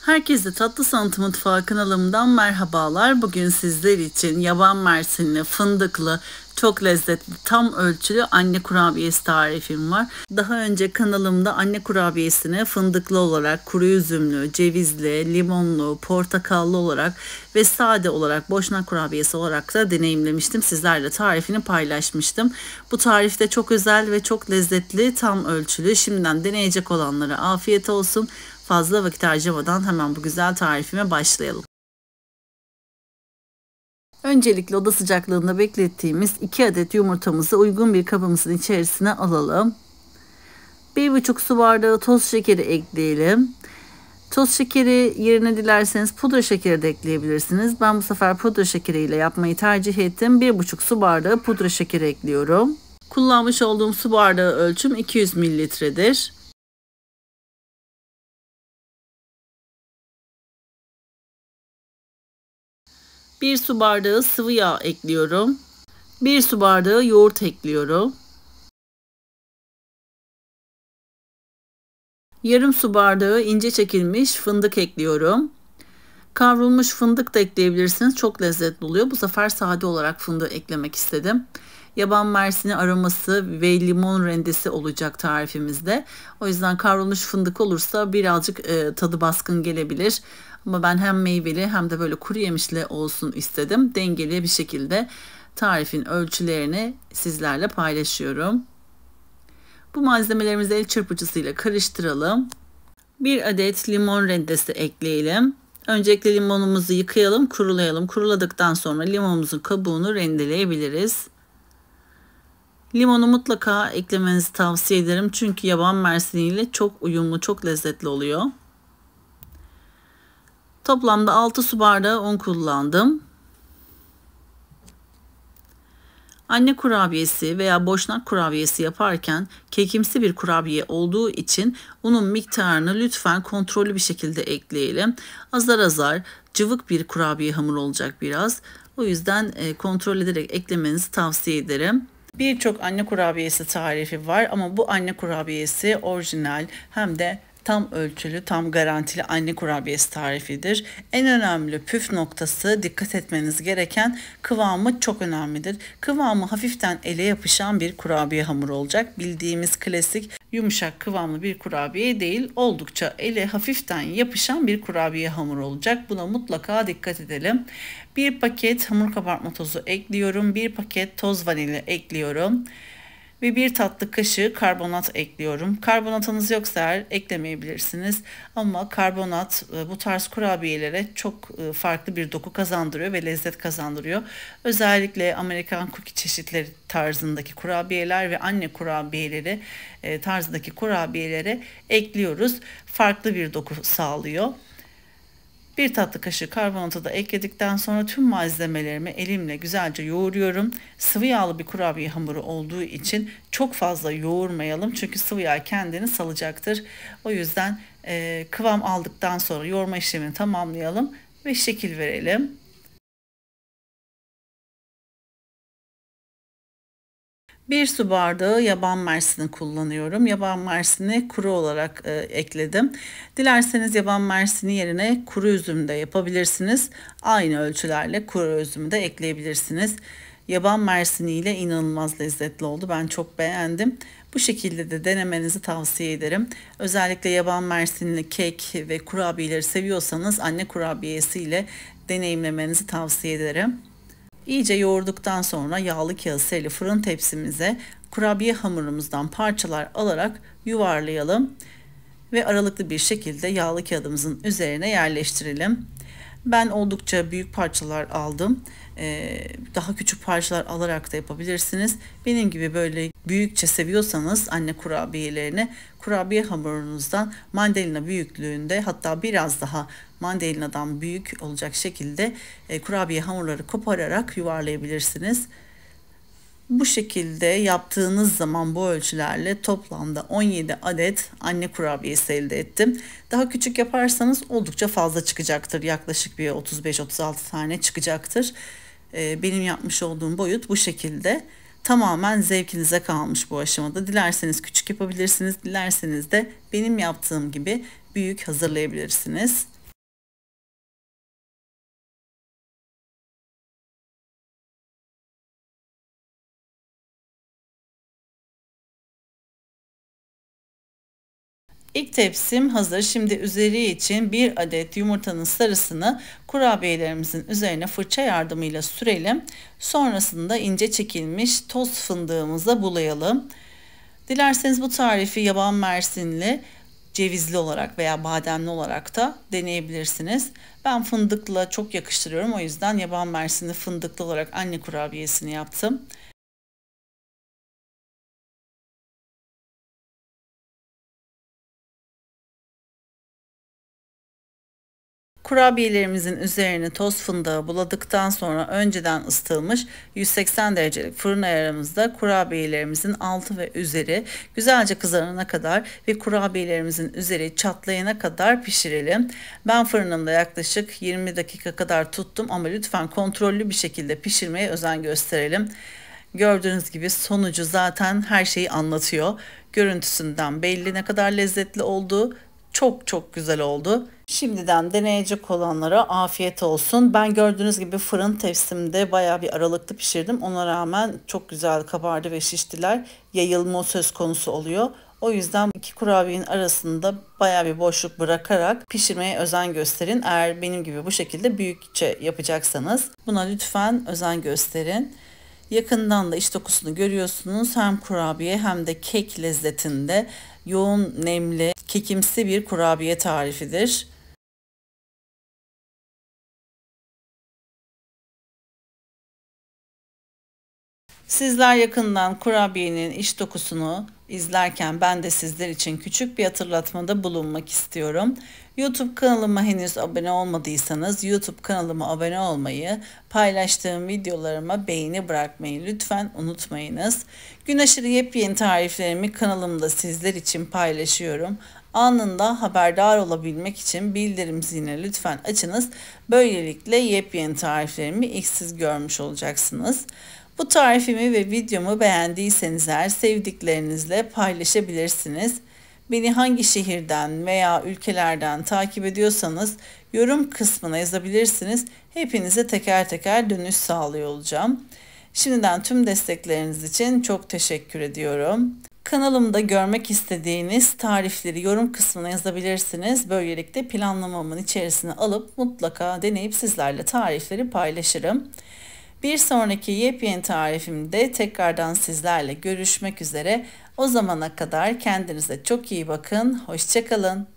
Herkese Tatlı Sanatı Mutfağı kanalımdan merhabalar. Bugün sizler için yaban mersinli, fındıklı, çok lezzetli, tam ölçülü anne kurabiyesi tarifim var. Daha önce kanalımda anne kurabiyesini fındıklı olarak, kuru üzümlü, cevizli, limonlu, portakallı olarak ve sade olarak boşnak kurabiyesi olarak da deneyimlemiştim. Sizlerle tarifini paylaşmıştım. Bu tarif de çok özel ve çok lezzetli, tam ölçülü. Şimdiden deneyecek olanlara afiyet olsun. Fazla vakit harcamadan hemen bu güzel tarifime başlayalım. Öncelikle oda sıcaklığında beklettiğimiz 2 adet yumurtamızı uygun bir kabımızın içerisine alalım. 1,5 su bardağı toz şekeri ekleyelim. Toz şekeri yerine dilerseniz pudra şekeri de ekleyebilirsiniz. Ben bu sefer pudra şekeriyle yapmayı tercih ettim. 1,5 su bardağı pudra şekeri ekliyorum. Kullanmış olduğum su bardağı ölçüm 200 mililitredir. 1 su bardağı sıvı yağ ekliyorum. 1 su bardağı yoğurt ekliyorum. Yarım su bardağı ince çekilmiş fındık ekliyorum. Kavrulmuş fındık da ekleyebilirsiniz. Çok lezzetli oluyor. Bu sefer sade olarak fındığı eklemek istedim. Yaban mersini aroması ve limon rendesi olacak tarifimizde. O yüzden kavrulmuş fındık olursa birazcık tadı baskın gelebilir. Ama ben hem meyveli hem de böyle kuru yemişli olsun istedim. Dengeli bir şekilde tarifin ölçülerini sizlerle paylaşıyorum. Bu malzemelerimizi el çırpıcısıyla karıştıralım. 1 adet limon rendesi ekleyelim. Öncelikle limonumuzu yıkayalım, kurulayalım. Kuruladıktan sonra limonumuzun kabuğunu rendeleyebiliriz. Limonu mutlaka eklemenizi tavsiye ederim. Çünkü yaban mersiniyle çok uyumlu, çok lezzetli oluyor. Toplamda 6 su bardağı un kullandım. Anne kurabiyesi veya boşnak kurabiyesi yaparken kekimsi bir kurabiye olduğu için unun miktarını lütfen kontrollü bir şekilde ekleyelim. Azar azar cıvık bir kurabiye hamuru olacak biraz. O yüzden kontrol ederek eklemenizi tavsiye ederim. Birçok anne kurabiyesi tarifi var ama bu anne kurabiyesi orijinal hem de tam ölçülü, tam garantili anne kurabiyesi tarifidir. En önemli püf noktası, dikkat etmeniz gereken kıvamı çok önemlidir. Kıvamı hafiften ele yapışan bir kurabiye hamuru olacak. Bildiğimiz klasik yumuşak kıvamlı bir kurabiye değil, oldukça ele hafiften yapışan bir kurabiye hamuru olacak. Buna mutlaka dikkat edelim. 1 paket hamur kabartma tozu ekliyorum. 1 paket toz vanilya ekliyorum. Ve 1 tatlı kaşığı karbonat ekliyorum. Karbonatınız yoksa eğer eklemeyebilirsiniz. Ama karbonat bu tarz kurabiyelere çok farklı bir doku kazandırıyor ve lezzet kazandırıyor. Özellikle Amerikan cookie çeşitleri tarzındaki kurabiyeler ve anne kurabiyeleri tarzındaki kurabiyelere ekliyoruz. Farklı bir doku sağlıyor. 1 tatlı kaşığı karbonatı da ekledikten sonra tüm malzemelerimi elimle güzelce yoğuruyorum. Sıvı yağlı bir kurabiye hamuru olduğu için çok fazla yoğurmayalım. Çünkü sıvı yağ kendini salacaktır. O yüzden kıvam aldıktan sonra yoğurma işlemini tamamlayalım ve şekil verelim. 1 su bardağı yaban mersini kullanıyorum. Yaban mersini kuru olarak ekledim. Dilerseniz yaban mersini yerine kuru üzüm de yapabilirsiniz. Aynı ölçülerle kuru üzümü de ekleyebilirsiniz. Yaban mersini ile inanılmaz lezzetli oldu. Ben çok beğendim. Bu şekilde de denemenizi tavsiye ederim. Özellikle yaban mersinli kek ve kurabiyeleri seviyorsanız anne kurabiyesi ile deneyimlemenizi tavsiye ederim. İyice yoğurduktan sonra yağlı kağıt serili fırın tepsimize kurabiye hamurumuzdan parçalar alarak yuvarlayalım ve aralıklı bir şekilde yağlı kağıdımızın üzerine yerleştirelim. Ben oldukça büyük parçalar aldım. Daha küçük parçalar alarak da yapabilirsiniz. Benim gibi böyle büyükçe seviyorsanız anne kurabiyelerini kurabiye hamurunuzdan mandalina büyüklüğünde, hatta biraz daha mandalinadan büyük olacak şekilde kurabiye hamurları kopararak yuvarlayabilirsiniz. Bu şekilde yaptığınız zaman bu ölçülerle toplamda 17 adet anne kurabiyesi elde ettim. Daha küçük yaparsanız oldukça fazla çıkacaktır. Yaklaşık bir 35-36 tane çıkacaktır. Benim yapmış olduğum boyut bu şekilde. Tamamen zevkinize kalmış bu aşamada. Dilerseniz küçük yapabilirsiniz, dilerseniz de benim yaptığım gibi büyük hazırlayabilirsiniz. İlk tepsim hazır. Şimdi üzeri için 1 adet yumurtanın sarısını kurabiyelerimizin üzerine fırça yardımıyla sürelim. Sonrasında ince çekilmiş toz fındığımıza bulayalım. Dilerseniz bu tarifi yaban mersinli, cevizli olarak veya bademli olarak da deneyebilirsiniz. Ben fındıkla çok yakıştırıyorum. O yüzden yaban mersinli fındıklı olarak anne kurabiyesini yaptım. Kurabiyelerimizin üzerine toz fındığı buladıktan sonra önceden ısıtılmış 180 derecelik fırın ayarımızda kurabiyelerimizin altı ve üzeri güzelce kızarana kadar ve kurabiyelerimizin üzeri çatlayana kadar pişirelim. Ben fırınımda yaklaşık 20 dakika kadar tuttum ama lütfen kontrollü bir şekilde pişirmeye özen gösterelim. Gördüğünüz gibi sonucu zaten her şeyi anlatıyor. Görüntüsünden belli ne kadar lezzetli olduğu. Çok çok güzel oldu. Şimdiden deneyecek olanlara afiyet olsun. Ben gördüğünüz gibi fırın tepsimde bayağı bir aralıklı pişirdim. Ona rağmen çok güzel kabardı ve şiştiler. Yayılma söz konusu oluyor. O yüzden iki kurabiyenin arasında bayağı bir boşluk bırakarak pişirmeye özen gösterin. Eğer benim gibi bu şekilde büyükçe yapacaksanız buna lütfen özen gösterin. Yakından da iç dokusunu görüyorsunuz. Hem kurabiye hem de kek lezzetinde yoğun, nemli, kekimsi bir kurabiye tarifidir. Sizler yakından kurabiyenin iç dokusunu izlerken ben de sizler için küçük bir hatırlatmada bulunmak istiyorum. YouTube kanalıma henüz abone olmadıysanız YouTube kanalıma abone olmayı, paylaştığım videolarıma beğeni bırakmayı lütfen unutmayınız. Gün aşırı yepyeni tariflerimi kanalımda sizler için paylaşıyorum. Anında haberdar olabilmek için bildirim zilini lütfen açınız. Böylelikle yepyeni tariflerimi ilk siz görmüş olacaksınız. Bu tarifimi ve videomu beğendiyseniz eğer sevdiklerinizle paylaşabilirsiniz. Beni hangi şehirden veya ülkelerden takip ediyorsanız yorum kısmına yazabilirsiniz. Hepinize teker teker dönüş sağlıyor olacağım. Şimdiden tüm destekleriniz için çok teşekkür ediyorum. Kanalımda görmek istediğiniz tarifleri yorum kısmına yazabilirsiniz. Böylelikle planlamamın içerisine alıp mutlaka deneyip sizlerle tarifleri paylaşırım. Bir sonraki yepyeni tarifimde tekrardan sizlerle görüşmek üzere. O zamana kadar kendinize çok iyi bakın. Hoşça kalın.